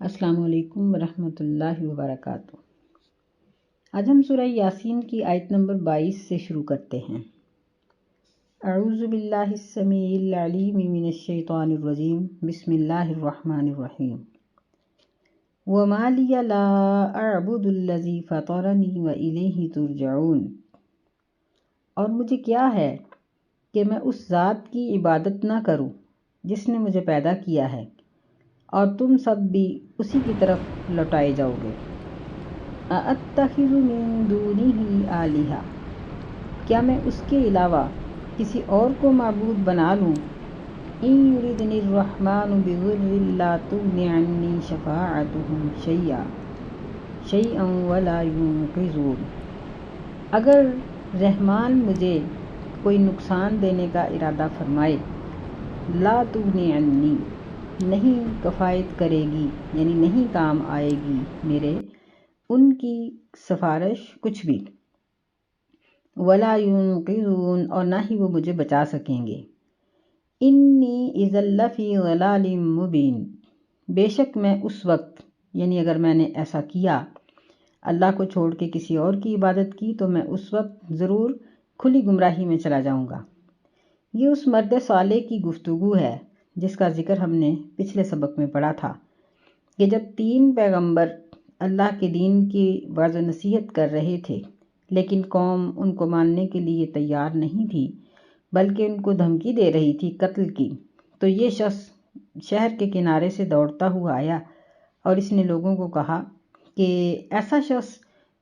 السلام علیکم ورحمۃ اللہ وبرکاتہ۔ آج ہم سورہ یاسین کی آیت نمبر 22 سے شروع کرتے ہیں۔ اعوذ باللہ السمیع العلیم من الشیطان الرجیم، بسم اللہ الرحمن الرحیم۔ وما لی لا اعبد الذی فطرنی والیہ ترجعون۔ اور مجھے کیا ہے کہ میں اس ذات کی عبادت نہ کروں جس نے مجھے پیدا کیا ہے، اور تم سب بھی اسی کی طرف لوٹائے جاؤ گے۔ اَأَتَّخِذُ مِن دُونِهِ آلِہَةً، کیا میں اس کے علاوہ کسی اور کو معبود بنا لوں؟ إِن يُرِدْنِ الرَّحْمَنُ بِضُرٍّ لَا تُغْنِ عَنِّي شَفَاعَتُهُمْ شَيْئًا وَلَا يُنقِذُونِ۔ اگر رحمان مجھے کوئی نقصان دینے کا ارادہ فرمائے، لا تغنی عنی، نہیں کفایت کرے گی، یعنی نہیں کام آئے گی میرے ان کی سفارش کچھ بھی، ولا ينقذون، اور نہ ہی وہ مجھے بچا سکیں گے۔ انی اذا لفی ضلال مبین، بے شک میں اس وقت، یعنی اگر میں نے ایسا کیا، اللہ کو چھوڑ کے کسی اور کی عبادت کی، تو میں اس وقت ضرور کھلی گمراہی میں چلا جاؤں گا۔ یہ اس مرد صالح کی گفتگو ہے جس کا ذکر ہم نے پچھلے سبق میں پڑھا تھا کہ جب 3 پیغمبر اللہ کے دین کی وعظ و نصیحت کر رہے تھے، لیکن قوم ان کو ماننے کے لیے تیار نہیں تھی، بلکہ ان کو دھمکی دے رہی تھی قتل کی، تو یہ شخص شہر کے کنارے سے دوڑتا ہوا آیا اور اس نے لوگوں کو کہا کہ ایسا شخص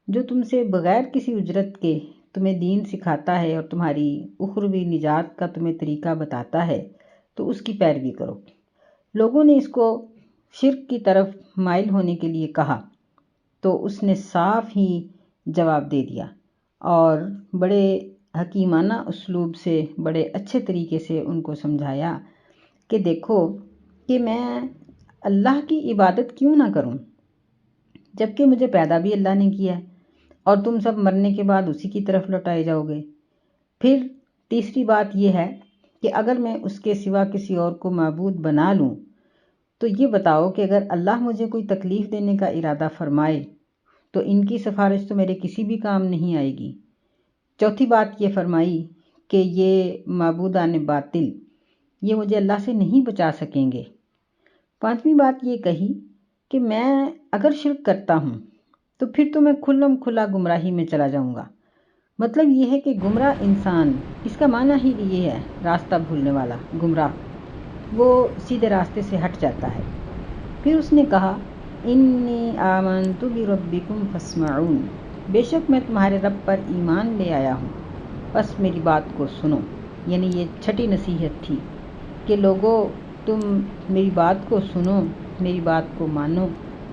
جو تم سے بغیر کسی اجرت کے تمہیں دین سکھاتا ہے اور تمہاری اخروی نجات کا تمہیں طریقہ بتاتا ہے، تو اس کی پیروی کرو۔ لوگوں نے اس کو شرک کی طرف مائل ہونے کے لیے کہا، تو اس نے صاف ہی جواب دے دیا اور بڑے حکیمانہ اسلوب سے، بڑے اچھے طریقے سے ان کو سمجھایا کہ دیکھو کہ میں اللہ کی عبادت کیوں نہ کروں، جبکہ مجھے پیدا بھی اللہ نے کیا ہے، اور تم سب مرنے کے بعد اسی کی طرف لوٹائے جاؤ گے۔ پھر تیسری بات یہ ہے کہ اگر میں اس کے سوا کسی اور کو معبود بنا لوں، تو یہ بتاؤ کہ اگر اللہ مجھے کوئی تکلیف دینے کا ارادہ فرمائے تو ان کی سفارش تو میرے کسی بھی کام نہیں آئے گی۔ چوتھی بات یہ فرمائی کہ یہ معبودان باطل، یہ مجھے اللہ سے نہیں بچا سکیں گے۔ پانچویں بات یہ کہی کہ میں اگر شرک کرتا ہوں تو پھر تو میں کھلم کھلا گمراہی میں چلا جاؤں گا۔ مطلب یہ ہے کہ گمراہ انسان، اس کا معنی ہی یہ ہے راستہ بھولنے والا، گمراہ، وہ سیدھے راستے سے ہٹ جاتا ہے۔ پھر اس نے کہا انی آمنت بربکم فاسمعون، بے شک میں تمہارے رب پر ایمان لے آیا ہوں، بس میری بات کو سنو۔ یعنی یہ چھٹی نصیحت تھی کہ لوگوں تم میری بات کو سنو، میری بات کو مانو،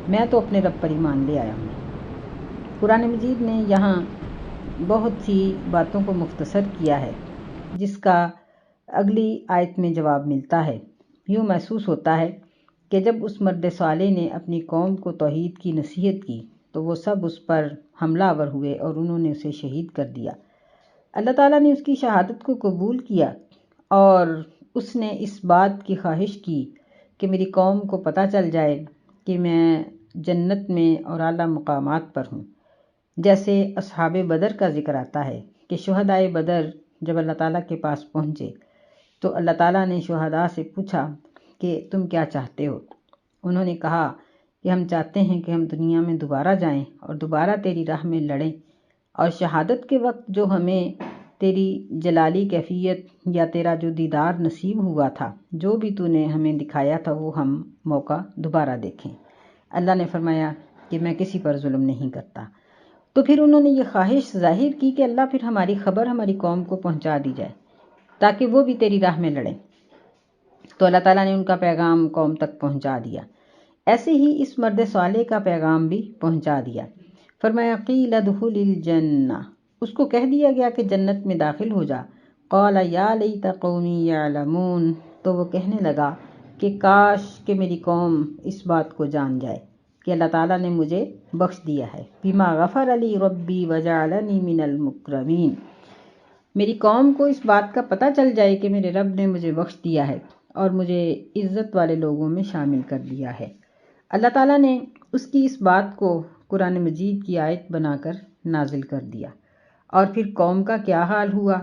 میں تو اپنے رب پر ایمان لے آیا ہوں۔ قرآن مجید نے یہاں بہت سی باتوں کو مختصر کیا ہے جس کا اگلی آیت میں جواب ملتا ہے۔ یوں محسوس ہوتا ہے کہ جب اس مرد صالح نے اپنی قوم کو توحید کی نصیحت کی تو وہ سب اس پر حملہ آور ہوئے اور انہوں نے اسے شہید کر دیا۔ اللہ تعالیٰ نے اس کی شہادت کو قبول کیا اور اس نے اس بات کی خواہش کی کہ میری قوم کو پتہ چل جائے کہ میں جنت میں اور اعلیٰ مقامات پر ہوں۔ جیسے اصحاب بدر کا ذکر آتا ہے کہ شہدائے بدر جب اللہ تعالیٰ کے پاس پہنچے تو اللہ تعالیٰ نے شہداء سے پوچھا کہ تم کیا چاہتے ہو؟ انہوں نے کہا کہ ہم چاہتے ہیں کہ ہم دنیا میں دوبارہ جائیں اور دوبارہ تیری راہ میں لڑیں، اور شہادت کے وقت جو ہمیں تیری جلالی کیفیت یا تیرا جو دیدار نصیب ہوا تھا، جو بھی تو نے ہمیں دکھایا تھا، وہ ہم موقع دوبارہ دیکھیں۔ اللہ نے فرمایا کہ میں کسی پر ظلم نہیں کرتا۔ تو پھر انہوں نے یہ خواہش ظاہر کی کہ اللہ پھر ہماری خبر ہماری قوم کو پہنچا دی جائے تاکہ وہ بھی تیری راہ میں لڑیں۔ تو اللہ تعالیٰ نے ان کا پیغام قوم تک پہنچا دیا۔ ایسے ہی اس مرد صالح کا پیغام بھی پہنچا دیا۔ فرمایا قیل ادخل الجنہ، اس کو کہہ دیا گیا کہ جنت میں داخل ہو جا۔ قال یا لیت قومی یعلمون، تو وہ کہنے لگا کہ کاش کہ میری قوم اس بات کو جان جائے کہ اللہ تعالیٰ نے مجھے بخش دیا ہے۔ بما غفر لی ربی وجعلنی من المکرمین، میری قوم کو اس بات کا پتہ چل جائے کہ میرے رب نے مجھے بخش دیا ہے اور مجھے عزت والے لوگوں میں شامل کر دیا ہے۔ اللہ تعالیٰ نے اس کی اس بات کو قرآن مجید کی آیت بنا کر نازل کر دیا، اور پھر قوم کا کیا حال ہوا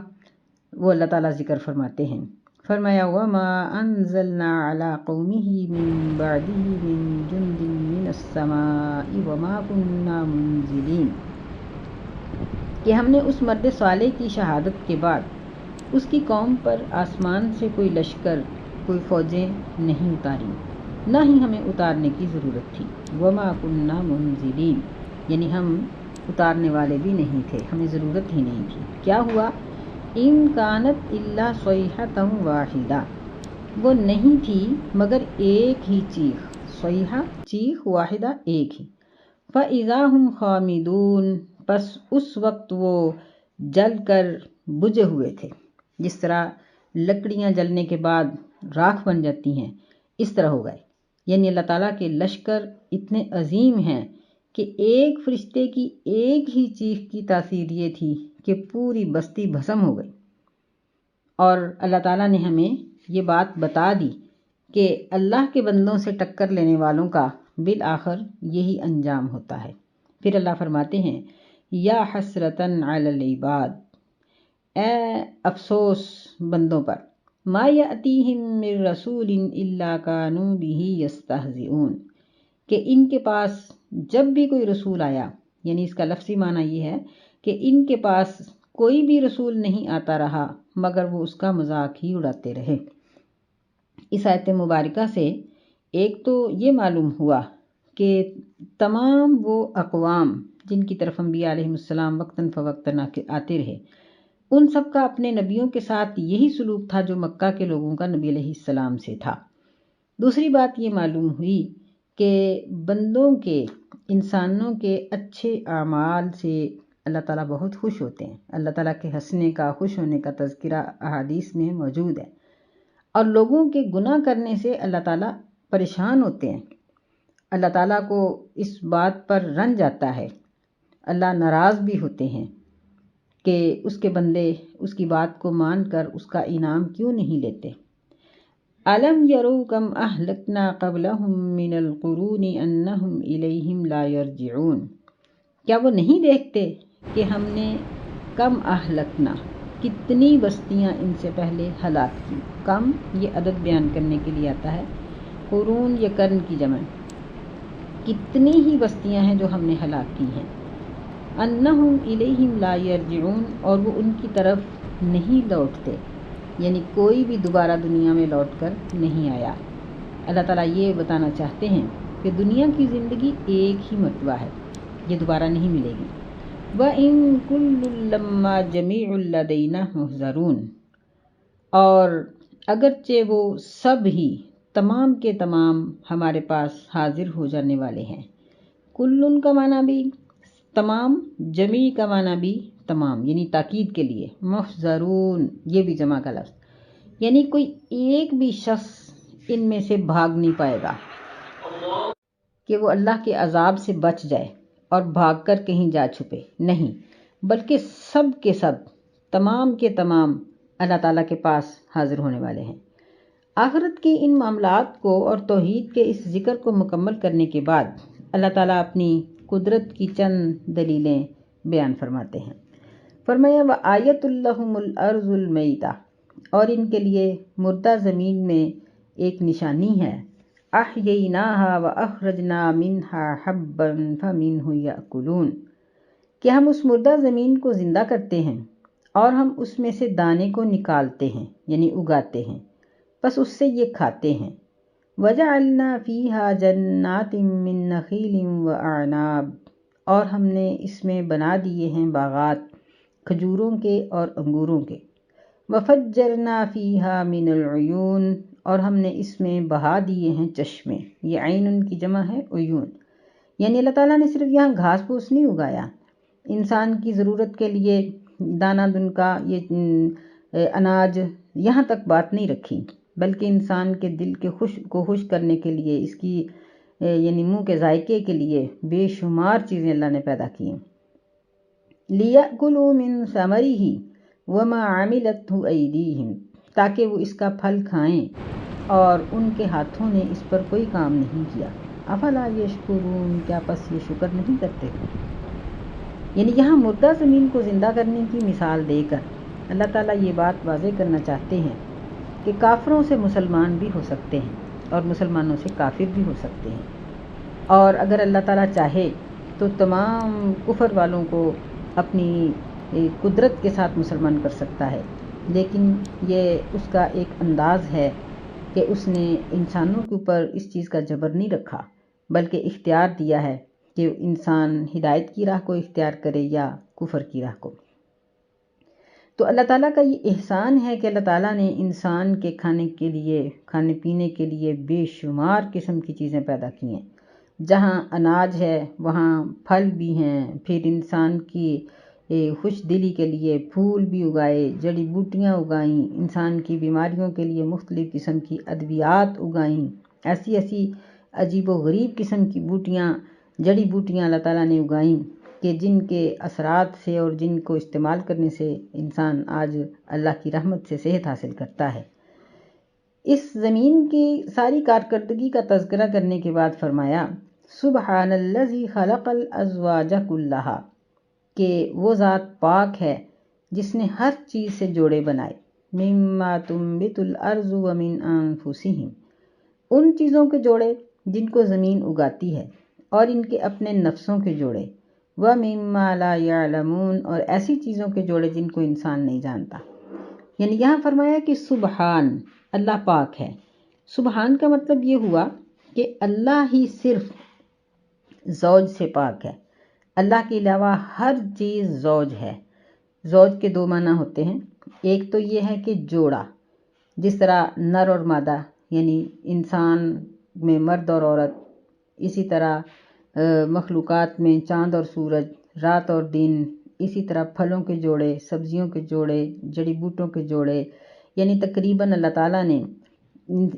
وہ اللہ تعالیٰ ذکر فرماتے ہیں۔ فرمایا وَمَا أَنزَلْنَا عَلَىٰ قَوْمِهِ مِن بَعْدِهِ مِن جُندٍ مِّنَ السَّمَاءِ وَمَا كُنَّا مُنزِلِينَ، کہ ہم نے اس مرد صالح کی شہادت کے بعد اس کی قوم پر آسمان سے کوئی لشکر، کوئی فوجیں نہیں اتاری، نہ ہی ہمیں اتارنے کی ضرورت تھی۔ وَمَا كُنَّا مُنزِلِينَ، یعنی ہم اتارنے والے بھی نہیں تھے، ہمیں ضرورت ہی نہیں تھی۔ کیا ہوا؟ ان کانت الا صیحۃ واحدہ، وہ نہیں تھی مگر ایک ہی چیخ، صیحہ چیخ، واحدہ ایک ہی۔ فاذا هم خامدون، پس اس وقت وہ جل کر بجھے ہوئے تھے، جس طرح لکڑیاں جلنے کے بعد راکھ بن جاتی ہیں اس طرح ہو گئے۔ یعنی اللہ تعالیٰ کے لشکر اتنے عظیم ہیں کہ ایک فرشتے کی ایک ہی چیخ کی تاثیر یہ تھی کہ پوری بستی بھسم ہو گئی۔ اور اللہ تعالیٰ نے ہمیں یہ بات بتا دی کہ اللہ کے بندوں سے ٹکر لینے والوں کا بالآخر یہی انجام ہوتا ہے۔ پھر اللہ فرماتے ہیں یا حسرتن علی العباد، اے افسوس بندوں پر، ما یأتیہم من رسول الا کانوا بہ یستہزئون، کہ ان کے پاس جب بھی کوئی رسول آیا، یعنی اس کا لفظی معنی یہ ہے کہ ان کے پاس کوئی بھی رسول نہیں آتا رہا مگر وہ اس کا مذاق ہی اڑاتے رہے۔ اس آیت مبارکہ سے ایک تو یہ معلوم ہوا کہ تمام وہ اقوام جن کی طرف انبیاء علیہ السلام وقتاً فوقتاً آتے رہے، ان سب کا اپنے نبیوں کے ساتھ یہی سلوک تھا جو مکہ کے لوگوں کا نبی علیہ السلام سے تھا۔ دوسری بات یہ معلوم ہوئی کہ بندوں کے، انسانوں کے اچھے اعمال سے اللہ تعالیٰ بہت خوش ہوتے ہیں۔ اللہ تعالیٰ کے ہنسنے کا، خوش ہونے کا تذکرہ احادیث میں موجود ہے، اور لوگوں کے گناہ کرنے سے اللہ تعالیٰ پریشان ہوتے ہیں۔ اللہ تعالیٰ کو اس بات پر رنج آتا ہے، اللہ ناراض بھی ہوتے ہیں کہ اس کے بندے اس کی بات کو مان کر اس کا انعام کیوں نہیں لیتے۔ أَلَمْ يَرَوْا كَمْ أَهْلَكْنَا قَبْلَهُمْ مِنَ الْقُرُونِ أَنَّهُمْ إِلَيْهِمْ لَا يَرْجِعُونَ، کیا وہ نہیں دیکھتے کہ ہم نے کم اہلکنا، کتنی بستیاں ان سے پہلے ہلاک کی۔ کم یہ عدد بیان کرنے کے لیے آتا ہے، قرون یا قرن کی جمع، کتنی ہی بستیاں ہیں جو ہم نے ہلاک کی ہیں۔ انہم الیہم لا یرجعون، اور وہ ان کی طرف نہیں لوٹتے، یعنی کوئی بھی دوبارہ دنیا میں لوٹ کر نہیں آیا۔ اللہ تعالیٰ یہ بتانا چاہتے ہیں کہ دنیا کی زندگی ایک ہی مرتبہ ہے، یہ دوبارہ نہیں ملے گی۔ وَإِن كُلٌّ لَمَّا جَمِيعٌ لَدَيْنَا مُحْضَرُونَ، اور اگرچہ وہ سب ہی، تمام کے تمام ہمارے پاس حاضر ہو جانے والے ہیں۔ کلن کا معنی بھی تمام، جمیع کا معنی بھی تمام، یعنی تاکید کے لیے۔ محضرون یہ بھی جمع کا لفظ، یعنی کوئی ایک بھی شخص ان میں سے بھاگ نہیں پائے گا کہ وہ اللہ کے عذاب سے بچ جائے اور بھاگ کر کہیں جا چھپے، نہیں، بلکہ سب کے سب، تمام کے تمام اللہ تعالیٰ کے پاس حاضر ہونے والے ہیں۔ آخرت کے ان معاملات کو اور توحید کے اس ذکر کو مکمل کرنے کے بعد اللہ تعالیٰ اپنی قدرت کی چند دلیلیں بیان فرماتے ہیں۔ فرمایا وَآیَةٌ لَهُمُ الْأَرْضُ الْمَيْتَةُ، اور ان کے لیے مردہ زمین میں ایک نشانی ہے۔ أَحْيَيْنَاهَا وَأَخْرَجْنَا مِنْهَا حَبًّا فَمِنْهُ يَأْكُلُونَ، کہ ہم اس مردہ زمین کو زندہ کرتے ہیں اور ہم اس میں سے دانے کو نکالتے ہیں، یعنی اگاتے ہیں، بس اس سے یہ کھاتے ہیں۔ وَجَعَلْنَا فِيهَا جَنَّاتٍ مِّن نَخِيلٍ وَأَعْنَابٍ، اور ہم نے اس میں بنا دیے ہیں باغات کھجوروں کے اور انگوروں کے۔ وَفَجَّرْنَا فِيهَا مِنَ الْعُيُونِ، اور ہم نے اس میں بہا دیے ہیں چشمے، یہ عین کی جمع ہے عیون، یعنی اللہ تعالیٰ نے صرف یہاں گھاس پھوس نہیں اگایا، انسان کی ضرورت کے لیے دانہ دن کا یہ اناج یہاں تک بات نہیں رکھی، بلکہ انسان کے دل کے خوش کرنے کے لیے، اس کی یعنی منہ کے ذائقے کے لیے بے شمار چیزیں اللہ نے پیدا کی ہیں۔ لِيَأْكُلُوا مِن ثَمَرِهِ وَمَا عَمِلَتْهُ أَيْدِيهِمْ، تاکہ وہ اس کا پھل کھائیں اور ان کے ہاتھوں نے اس پر کوئی کام نہیں کیا۔ افلا یشکرون، کیا پس یہ شکر نہیں کرتے؟ یعنی یہاں مردہ زمین کو زندہ کرنے کی مثال دے کر اللہ تعالیٰ یہ بات واضح کرنا چاہتے ہیں کہ کافروں سے مسلمان بھی ہو سکتے ہیں اور مسلمانوں سے کافر بھی ہو سکتے ہیں، اور اگر اللہ تعالیٰ چاہے تو تمام کفر والوں کو اپنی قدرت کے ساتھ مسلمان کر سکتا ہے، لیکن یہ اس کا ایک انداز ہے کہ اس نے انسانوں کے اوپر اس چیز کا جبر نہیں رکھا، بلکہ اختیار دیا ہے کہ انسان ہدایت کی راہ کو اختیار کرے یا کفر کی راہ کو۔ تو اللہ تعالیٰ کا یہ احسان ہے کہ اللہ تعالیٰ نے انسان کے کھانے پینے کے لیے بے شمار قسم کی چیزیں پیدا کی ہیں۔ جہاں اناج ہے وہاں پھل بھی ہیں، پھر انسان کی خوش دلی کے لیے پھول بھی اگائے، جڑی بوٹیاں اگائیں، انسان کی بیماریوں کے لیے مختلف قسم کی ادویات اگائیں، ایسی عجیب و غریب قسم کی جڑی بوٹیاں اللہ تعالیٰ نے اگائیں کہ جن کے اثرات سے اور جن کو استعمال کرنے سے انسان آج اللہ کی رحمت سے صحت حاصل کرتا ہے۔ اس زمین کی ساری کارکردگی کا تذکرہ کرنے کے بعد فرمایا سبحان الذی خلق الازواج کلھا، کہ وہ ذات پاک ہے جس نے ہر چیز سے جوڑے بنائے، مما تنبت الارض ومن انفسہم، ان چیزوں کے جوڑے جن کو زمین اگاتی ہے اور ان کے اپنے نفسوں کے جوڑے، ومما لا یعلمون، اور ایسی چیزوں کے جوڑے جن کو انسان نہیں جانتا۔ یعنی یہاں فرمایا کہ سبحان، اللہ پاک ہے۔ سبحان کا مطلب یہ ہوا کہ اللہ ہی صرف زوج سے پاک ہے، اللہ کے علاوہ ہر چیز زوج ہے۔ زوج کے دو معنی ہوتے ہیں، ایک تو یہ ہے کہ جوڑا، جس طرح نر اور مادہ، یعنی انسان میں مرد اور عورت، اسی طرح مخلوقات میں چاند اور سورج، رات اور دن، اسی طرح پھلوں کے جوڑے، سبزیوں کے جوڑے، جڑی بوٹوں کے جوڑے، یعنی تقریباً اللہ تعالیٰ نے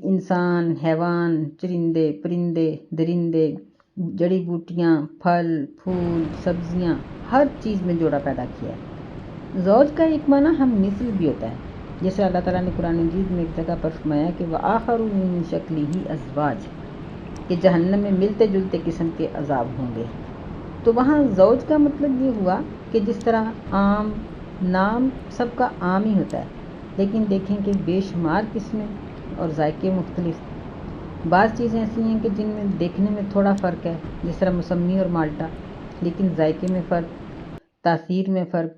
انسان، حیوان، چرندے، پرندے، درندے، جڑی بوٹیاں، پھل، پھول، سبزیاں، ہر چیز میں جوڑا پیدا کیا ہے۔ زوج کا ایک معنی ہم مثل بھی ہوتا ہے، جیسے اللہ تعالیٰ نے قرآن مجید میں ایک جگہ پر فرمایا کہ وَآخَرُ مِن شَكْلِهِ أَزْوَاجٌ، کہ جہنم میں ملتے جلتے قسم کے عذاب ہوں گے۔ تو وہاں زوج کا مطلب یہ ہوا کہ جس طرح عام نام سب کا عام ہی ہوتا ہے، لیکن دیکھیں کہ بے شمار قسمیں اور ذائقے مختلف۔ بعض چیزیں ایسی ہیں کہ جن میں دیکھنے میں تھوڑا فرق ہے، جس طرح موسمی اور مالٹا، لیکن ذائقے میں فرق، تاثیر میں فرق،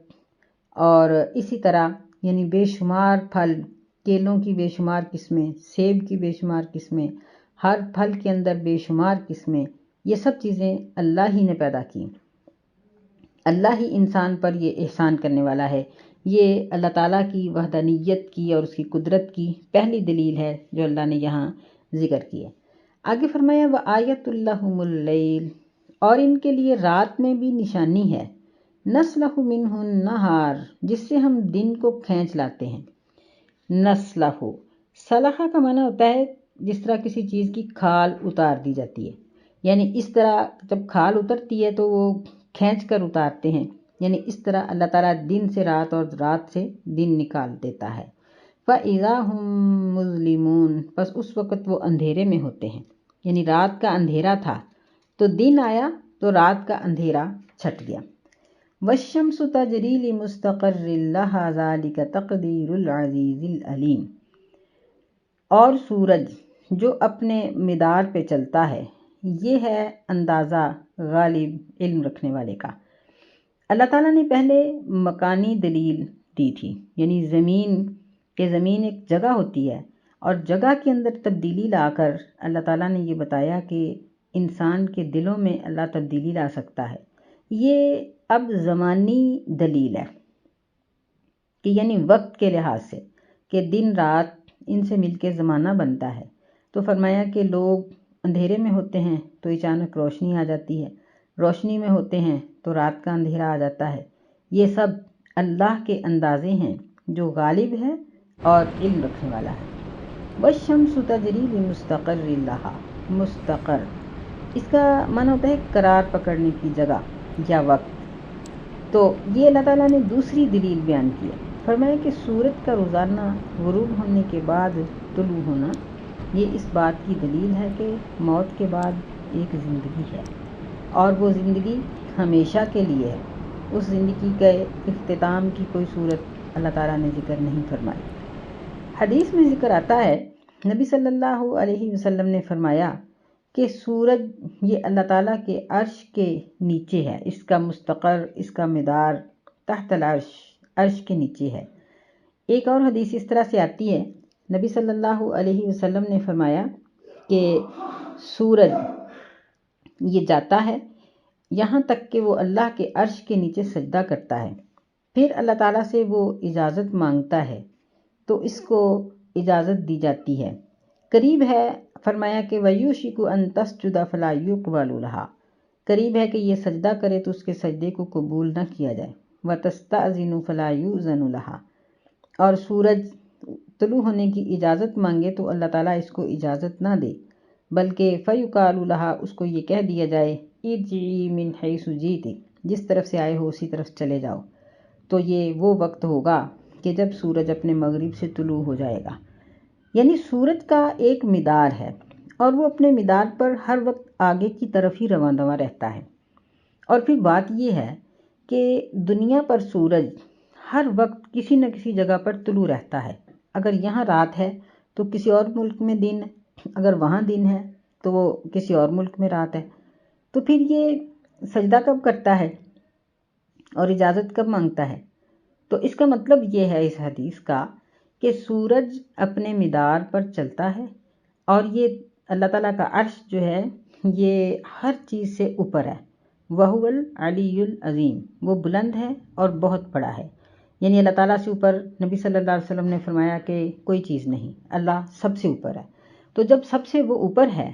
اور اسی طرح یعنی بے شمار پھل، کیلوں کی بے شمار قسمیں، سیب کی بے شمار قسمیں، ہر پھل کے اندر بے شمار قسمیں، یہ سب چیزیں اللہ ہی نے پیدا کی۔ اللہ ہی انسان پر یہ احسان کرنے والا ہے۔ یہ اللہ تعالیٰ کی وحدانیت کی اور اس کی قدرت کی پہلی دلیل ہے جو اللہ نے یہاں ذکر کی ہے۔ آگے فرمایا وَآیَةٌ لَّهُمُ اللَّیْلُ، اور ان کے لیے رات میں بھی نشانی ہے، نَسْلَخُ مِنْهُ النَّہَارَ، جس سے ہم دن کو کھینچ لاتے ہیں۔ نسلہ، سلخہ کا معنی ہوتا ہے جس طرح کسی چیز کی کھال اتار دی جاتی ہے، یعنی اس طرح جب کھال اترتی ہے تو وہ کھینچ کر اتارتے ہیں، یعنی اس طرح اللہ تعالیٰ دن سے رات اور رات سے دن نکال دیتا ہے۔ فَإِذَا هُم مُظْلِمُونَ، پس اس وقت وہ اندھیرے میں ہوتے ہیں، یعنی رات کا اندھیرا تھا تو دن آیا تو رات کا اندھیرا چھٹ گیا۔ وَالشَّمْسُ تَجْرِي لِمُسْتَقَرٍّ لَهَا ذَلِكَ تَقْدِيرُ الْعَزِيزِ الْعَلِيمِ، اور سورج جو اپنے مدار پہ چلتا ہے، یہ ہے اندازہ غالب علم رکھنے والے کا۔ اللہ تعالیٰ نے پہلے مکانی دلیل دی تھی، یعنی زمین ایک جگہ ہوتی ہے اور جگہ کے اندر تبدیلی لا کر اللہ تعالیٰ نے یہ بتایا کہ انسان کے دلوں میں اللہ تبدیلی لا سکتا ہے۔ یہ اب زمانی دلیل ہے کہ یعنی وقت کے لحاظ سے کہ دن رات ان سے مل کے زمانہ بنتا ہے۔ تو فرمایا کہ لوگ اندھیرے میں ہوتے ہیں تو اچانک روشنی آ جاتی ہے، روشنی میں ہوتے ہیں تو رات کا اندھیرا آ جاتا ہے۔ یہ سب اللہ کے اندازے ہیں جو غالب ہے اور علم رکھنے والا ہے۔ وَالشَّمْسُ تَجْرِي لِمُسْتَقَرٍّ لَهَا، مستقر اس کا معنی ہوتا ہے قرار پکڑنے کی جگہ یا وقت۔ تو یہ اللہ تعالیٰ نے دوسری دلیل بیان کی ہے، فرمایا کہ سورج کا روزانہ غروب ہونے کے بعد طلوع ہونا، یہ اس بات کی دلیل ہے کہ موت کے بعد ایک زندگی ہے اور وہ زندگی ہمیشہ کے لیے ہے۔ اس زندگی کے اختتام کی کوئی صورت اللہ تعالیٰ نے ذکر نہیں فرمائی۔ حدیث میں ذکر آتا ہے، نبی صلی اللہ علیہ وسلم نے فرمایا کہ سورج یہ اللہ تعالیٰ کے عرش کے نیچے ہے، اس کا مستقر، اس کا مدار تحت العرش، عرش کے نیچے ہے۔ ایک اور حدیث اس طرح سے آتی ہے، نبی صلی اللہ علیہ وسلم نے فرمایا کہ سورج یہ جاتا ہے یہاں تک کہ وہ اللہ کے عرش کے نیچے سجدہ کرتا ہے، پھر اللہ تعالیٰ سے وہ اجازت مانگتا ہے تو اس کو اجازت دی جاتی ہے۔ قریب ہے، فرمایا کہ وَيُوشِكُ أَن تَسْجُدَ فَلَا يُقْبَلُ لَهَا، قریب ہے کہ یہ سجدہ کرے تو اس کے سجدے کو قبول نہ کیا جائے۔ وَتَسْتَأْذِنُ فَلَا يُؤْذَنُ لَهَا، اور سورج طلوع ہونے کی اجازت مانگے تو اللہ تعالیٰ اس کو اجازت نہ دے، بلکہ فَيُقَالُ لَهَا، اس کو یہ کہہ دیا جائے ارجعی من حیث جئتی، جس طرف سے آئے ہو اسی طرف چلے جاؤ۔ تو یہ وہ وقت ہوگا کہ جب سورج اپنے مغرب سے طلوع ہو جائے گا، یعنی سورج کا ایک مدار ہے اور وہ اپنے مدار پر ہر وقت آگے کی طرف ہی رواں دواں رہتا ہے۔ اور پھر بات یہ ہے کہ دنیا پر سورج ہر وقت کسی نہ کسی جگہ پر طلوع رہتا ہے، اگر یہاں رات ہے تو کسی اور ملک میں دن ہے، اگر وہاں دن ہے تو وہ کسی اور ملک میں رات ہے۔ تو پھر یہ سجدہ کب کرتا ہے اور اجازت کب مانگتا ہے؟ تو اس کا مطلب یہ ہے اس حدیث کا کہ سورج اپنے مدار پر چلتا ہے اور یہ اللہ تعالیٰ کا عرش جو ہے یہ ہر چیز سے اوپر ہے۔ وَهُوَ الْعَلِيُّ الْعَظِيمُ، وہ بلند ہے اور بہت بڑا ہے، یعنی اللہ تعالیٰ سے اوپر نبی صلی اللہ علیہ وسلم نے فرمایا کہ کوئی چیز نہیں، اللہ سب سے اوپر ہے۔ تو جب سب سے وہ اوپر ہے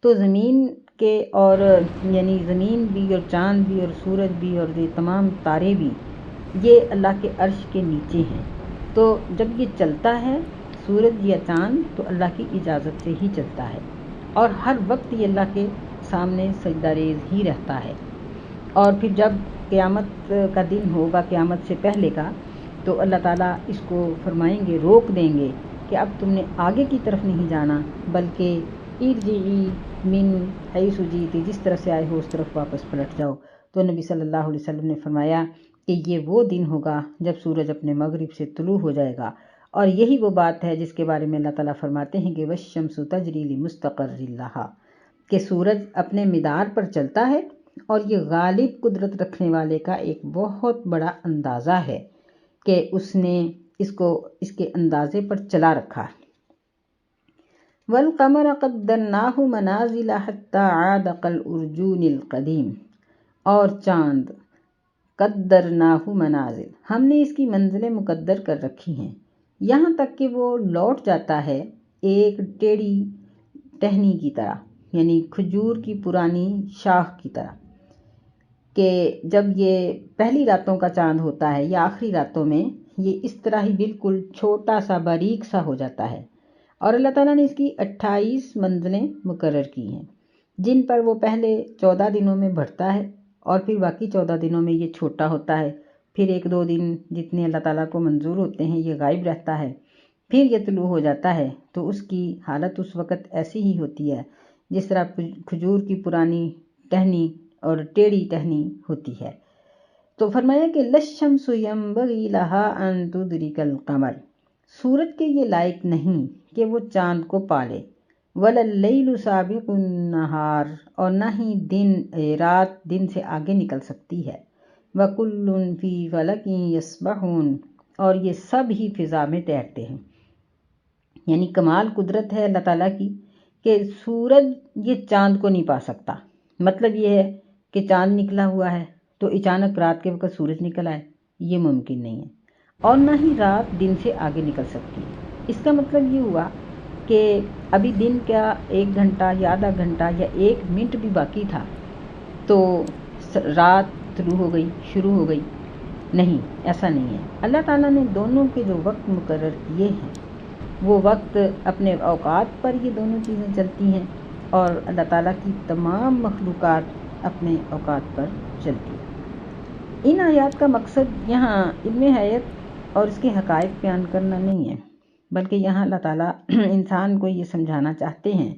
تو زمین کے اور یعنی زمین بھی اور چاند بھی اور سورج بھی اور یہ تمام تارے بھی یہ اللہ کے عرش کے نیچے ہیں۔ تو جب یہ چلتا ہے سورج یا چاند تو اللہ کی اجازت سے ہی چلتا ہے اور ہر وقت یہ اللہ کے سامنے سجدہ ریز ہی رہتا ہے۔ اور پھر جب قیامت کا دن ہوگا، قیامت سے پہلے کا، تو اللہ تعالیٰ اس کو فرمائیں گے، روک دیں گے کہ اب تم نے آگے کی طرف نہیں جانا بلکہ ارجعی من حیث جئتی، جس طرف سے آئے ہو اس طرف واپس پلٹ جاؤ۔ تو نبی صلی اللہ علیہ وسلم نے فرمایا کہ یہ وہ دن ہوگا جب سورج اپنے مغرب سے طلوع ہو جائے گا، اور یہی وہ بات ہے جس کے بارے میں اللہ تعالیٰ فرماتے ہیں کہ وَالشَّمْسُ تَجْرِی لِمُسْتَقَرٍّ لَہَا، کہ سورج اپنے مدار پر چلتا ہے اور یہ غالب قدرت رکھنے والے کا ایک بہت بڑا اندازہ ہے کہ اس نے اس کو اس کے اندازے پر چلا رکھا ہے۔ وَالْقَمَرَ قَدَّرْنَاهُ مَنَازِلَ حَتَّى عَادَ كَالْأُرْجُونِ الْقَدِيمِ، اور چاند قدرناہ منازل، ہم نے اس کی منزلیں مقدر کر رکھی ہیں یہاں تک کہ وہ لوٹ جاتا ہے ایک ٹیڑھی ٹہنی کی طرح، یعنی کھجور کی پرانی شاخ کی طرح، کہ جب یہ پہلی راتوں کا چاند ہوتا ہے یا آخری راتوں میں یہ اس طرح ہی بالکل چھوٹا سا باریک سا ہو جاتا ہے۔ اور اللہ تعالیٰ نے اس کی 28 منزلیں مقرر کی ہیں جن پر وہ پہلے 14 دنوں میں بڑھتا ہے اور پھر باقی 14 دنوں میں یہ چھوٹا ہوتا ہے، پھر 1-2 دن جتنے اللہ تعالیٰ کو منظور ہوتے ہیں یہ غائب رہتا ہے، پھر یہ طلوع ہو جاتا ہے۔ تو اس کی حالت اس وقت ایسی ہی ہوتی ہے جس طرح کھجور کی پرانی ٹہنی اور ٹیڑھی ٹہنی ہوتی ہے۔ تو فرمایا کہ لَلشَّمْسُ يَنبَغِي لَهَا أَن تُدْرِكَ الْقَمَرَ، سورج کے یہ لائق نہیں کہ وہ چاند کو پالے، وَلَا اللَّيْلُ سَابِقُ النَّهَارِ، اور نہ ہی رات دن سے آگے نکل سکتی ہے، وَكُلٌّ فِي فَلَكٍ يَسْبَحُونَ، اور یہ سب ہی فضا میں تیرتے ہیں۔ یعنی کمال قدرت ہے اللہ تعالیٰ کی کہ سورج یہ چاند کو نہیں پا سکتا۔ مطلب یہ ہے کہ چاند نکلا ہوا ہے تو اچانک رات کے وقت سورج نکل آئے، یہ ممکن نہیں ہے، اور نہ ہی رات دن سے آگے نکل سکتی ہے۔ اس کا مطلب یہ ہوا کہ ابھی دن کا 1 گھنٹہ یا آدھا گھنٹہ یا 1 منٹ بھی باقی تھا تو رات طلوع ہو گئی، شروع ہو گئی، نہیں، ایسا نہیں ہے۔ اللہ تعالیٰ نے دونوں کے جو وقت مقرر کیے ہیں وہ وقت اپنے اوقات پر یہ دونوں چیزیں چلتی ہیں، اور اللہ تعالیٰ کی تمام مخلوقات اپنے اوقات پر چلتی ہیں۔ ان آیات کا مقصد یہاں علم حیات اور اس کے حقائق بیان کرنا نہیں ہے، بلکہ یہاں اللہ تعالیٰ انسان کو یہ سمجھانا چاہتے ہیں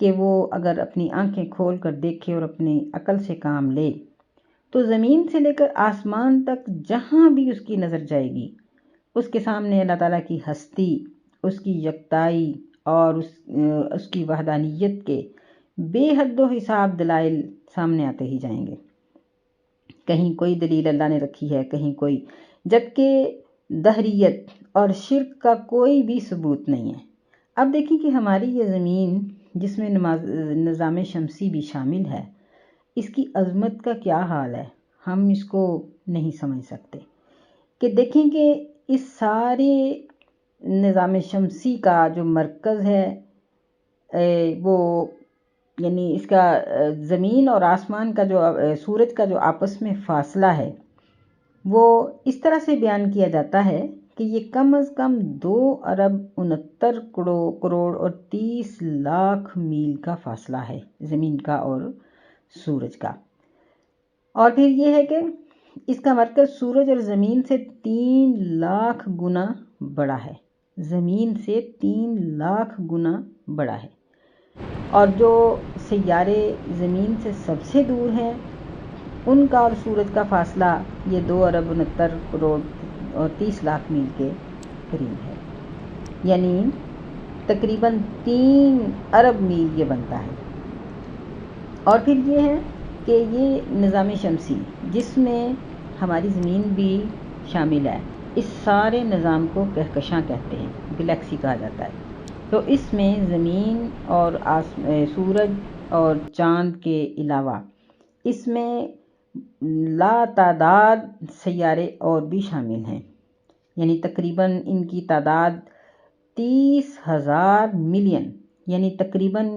کہ وہ اگر اپنی آنکھیں کھول کر دیکھے اور اپنی عقل سے کام لے تو زمین سے لے کر آسمان تک جہاں بھی اس کی نظر جائے گی اس کے سامنے اللہ تعالیٰ کی ہستی، اس کی یکتائی اور اس کی وحدانیت کے بے حد و حساب دلائل سامنے آتے ہی جائیں گے۔ کہیں کوئی دلیل اللہ نے رکھی ہے، کہیں کوئی، جبکہ دہریت اور شرک کا کوئی بھی ثبوت نہیں ہے۔ اب دیکھیں کہ ہماری یہ زمین جس میں نظام شمسی بھی شامل ہے، اس کی عظمت کا کیا حال ہے، ہم اس کو نہیں سمجھ سکتے۔ کہ دیکھیں کہ اس سارے نظام شمسی کا جو مرکز ہے وہ یعنی اس کا زمین اور آسمان کا جو سورج کا جو آپس میں فاصلہ ہے وہ اس طرح سے بیان کیا جاتا ہے کہ یہ کم از کم 2.69 کروڑ اور 30 لاکھ میل کا فاصلہ ہے زمین کا اور سورج کا۔ اور پھر یہ ہے کہ اس کا مرکز سورج اور زمین سے 3 لاکھ گنا بڑا ہے، زمین سے 3 لاکھ گنا بڑا ہے۔ اور جو سیارے زمین سے سب سے دور ہیں ان کا اور سورج کا فاصلہ یہ 2.69 کروڑ اور 30 لاکھ میل کے قریب ہے، یعنی تقریباً 3 ارب میل یہ بنتا ہے۔ اور پھر یہ ہے کہ یہ نظام شمسی جس میں ہماری زمین بھی شامل ہے، اس سارے نظام کو کہکشاں کہتے ہیں، گلیکسی کہا جاتا ہے۔ تو اس میں زمین اور سورج اور چاند کے علاوہ اس میں لا تعداد سیارے اور بھی شامل ہیں، یعنی تقریباً ان کی تعداد 30,000 ملین یعنی تقریباً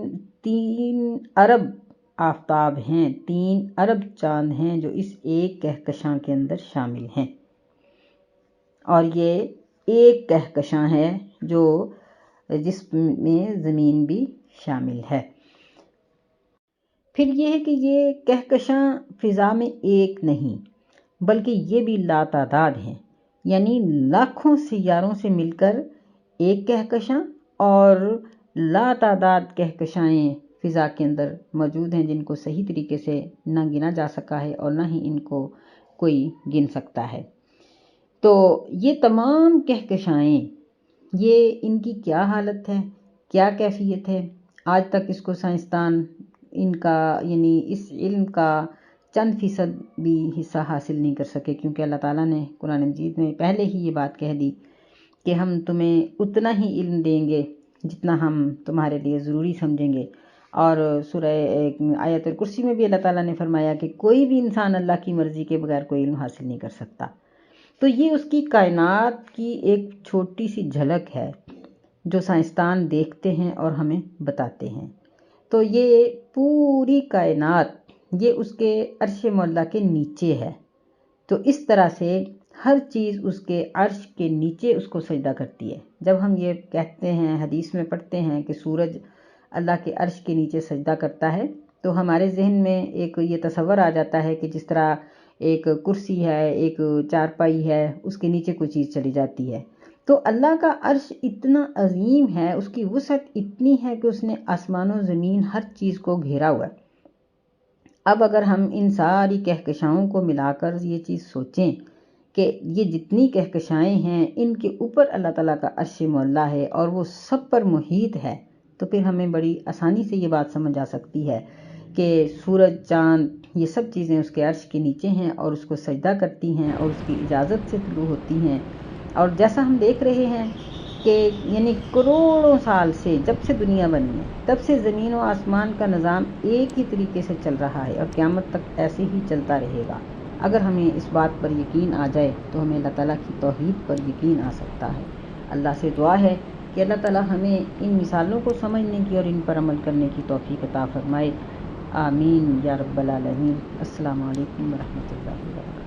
3 ارب آفتاب ہیں، 3 ارب چاند ہیں جو اس ایک کہکشاں کے اندر شامل ہیں۔ اور یہ ایک کہکشاں ہے جس میں زمین بھی شامل ہے۔ پھر یہ ہے کہ یہ کہکشاں فضا میں ایک نہیں بلکہ یہ بھی لا تعداد ہیں، یعنی لاکھوں سیاروں سے مل کر ایک کہکشاں اور لا تعداد کہکشائیں فضا کے اندر موجود ہیں جن کو صحیح طریقے سے نہ گنا جا سکا ہے اور نہ ہی ان کو کوئی گن سکتا ہے۔ تو یہ تمام کہکشائیں، یہ ان کی کیا حالت ہے، کیا کیفیت ہے، آج تک اس کو سائنسدان ان کا یعنی اس علم کا چند فیصد بھی حصہ حاصل نہیں کر سکے، کیونکہ اللہ تعالیٰ نے قرآن مجید میں پہلے ہی یہ بات کہہ دی کہ ہم تمہیں اتنا ہی علم دیں گے جتنا ہم تمہارے لیے ضروری سمجھیں گے۔ اور سورہ آیت الکرسی میں بھی اللہ تعالیٰ نے فرمایا کہ کوئی بھی انسان اللہ کی مرضی کے بغیر کوئی علم حاصل نہیں کر سکتا۔ تو یہ اس کی کائنات کی ایک چھوٹی سی جھلک ہے جو سائنسدان دیکھتے ہیں اور ہمیں بتاتے ہیں۔ تو یہ پوری کائنات یہ اس کے عرش معلیٰ کے نیچے ہے، تو اس طرح سے ہر چیز اس کے عرش کے نیچے اس کو سجدہ کرتی ہے۔ جب ہم یہ کہتے ہیں، حدیث میں پڑھتے ہیں کہ سورج اللہ کے عرش کے نیچے سجدہ کرتا ہے، تو ہمارے ذہن میں ایک یہ تصور آ جاتا ہے کہ جس طرح ایک کرسی ہے، ایک چارپائی ہے، اس کے نیچے کوئی چیز چلی جاتی ہے۔ تو اللہ کا عرش اتنا عظیم ہے، اس کی وسعت اتنی ہے کہ اس نے آسمان و زمین ہر چیز کو گھیرا ہوا ہے۔ اب اگر ہم ان ساری کہکشاؤں کو ملا کر یہ چیز سوچیں کہ یہ جتنی کہکشائیں ہیں ان کے اوپر اللہ تعالیٰ کا عرش معلیٰ ہے اور وہ سب پر محیط ہے، تو پھر ہمیں بڑی آسانی سے یہ بات سمجھ آ سکتی ہے کہ سورج، چاند، یہ سب چیزیں اس کے عرش کے نیچے ہیں اور اس کو سجدہ کرتی ہیں اور اس کی اجازت سے طلوع ہوتی ہیں۔ اور جیسا ہم دیکھ رہے ہیں کہ یعنی کروڑوں سال سے جب سے دنیا بنی ہے تب سے زمین و آسمان کا نظام ایک ہی طریقے سے چل رہا ہے اور قیامت تک ایسے ہی چلتا رہے گا۔ اگر ہمیں اس بات پر یقین آ جائے تو ہمیں اللہ تعالیٰ کی توحید پر یقین آ سکتا ہے۔ اللہ سے دعا ہے کہ اللہ تعالیٰ ہمیں ان مثالوں کو سمجھنے کی اور ان پر عمل کرنے کی توفیق عطا فرمائے۔ آمین یا رب العالمین۔ السلام علیکم ورحمۃ اللہ وبرکاتہ۔